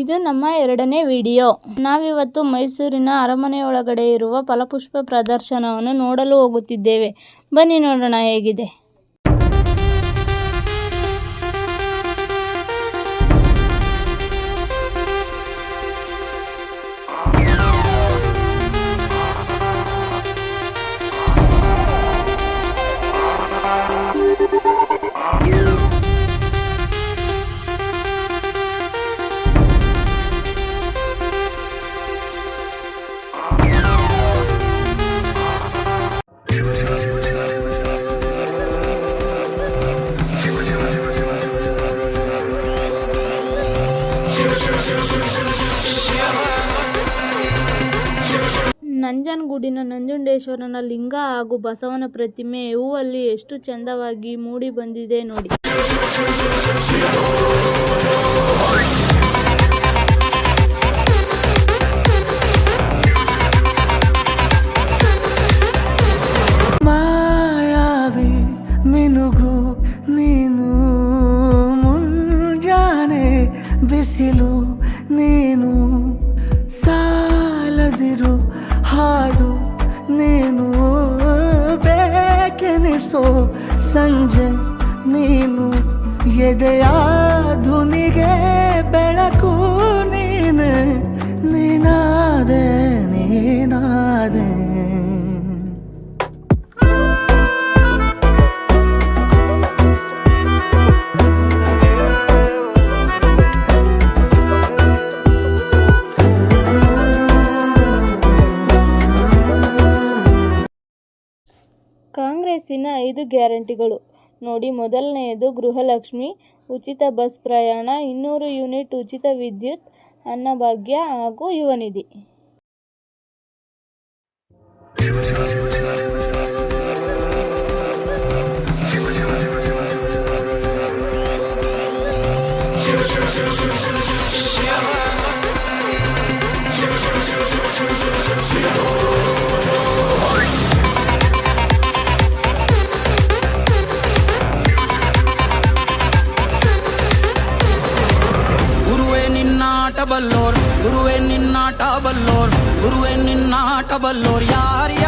ಇದು ನಮ್ಮ 2ನೇ ವಿಡಿಯೋ. ನಾವಿವತ್ತು ಮೈಸೂರಿನ ಅರಮನೆಯೊಳಗಡೆ ಇರುವ ಫಲಪುಷ್ಪ ಪ್ರದರ್ಶನವನ್ನು ನೋಡಲು ಹೋಗುತ್ತಿದ್ದೇವೆ. ಬನ್ನಿ ನೋಡೋಣ ಹೇಗಿದೆ. ನಂಜನಗೂಡಿನ ನಂಜುಂಡೇಶ್ವರನ ಲಿಂಗ ಹಾಗೂ ಬಸವನ ಪ್ರತಿಮೆ ಹೂವಲ್ಲಿ ಎಷ್ಟು ಚಂದವಾಗಿ ಮೂಡಿ ಬಂದಿದೆ ನೋಡಿ. ಮಾಯಾವಿ ಮಿನುಗು ನೀನು, ಮುಂಜಾನೆ ಬಿಸಿಲು ನೀನು, ಸಾಲದಿರು ಹಾಡು ನೀನು, ಬೇಕೆನಿಸೋ ಸಂಜೆ ನೀನು, ಎದೆಯ ಧುನಿಗೆ ಬೆಳಕು ನೀನೆ, ನೀನಾದೆ ನೀನಾದೆ. ಕಾಂಗ್ರೆಸ್ಸಿನ 5 ಗ್ಯಾರಂಟಿಗಳು ನೋಡಿ. ಮೊದಲನೆಯದು ಗೃಹಲಕ್ಷ್ಮಿ, ಉಚಿತ ಬಸ್ ಪ್ರಯಾಣ, 200 ಯೂನಿಟ್ ಉಚಿತ ವಿದ್ಯುತ್, ಅನ್ನಭಾಗ್ಯ ಹಾಗೂ ಯುವ ನಿಧಿ. ಗುರುವೇ ನಿನ್ನಾಟ ಬಲ್ಲೋರ್, ಗುರುವೇ ನಿನ್ನಾಟ ಬಲ್ಲೋರ್, ಯಾರ್ಯಾರು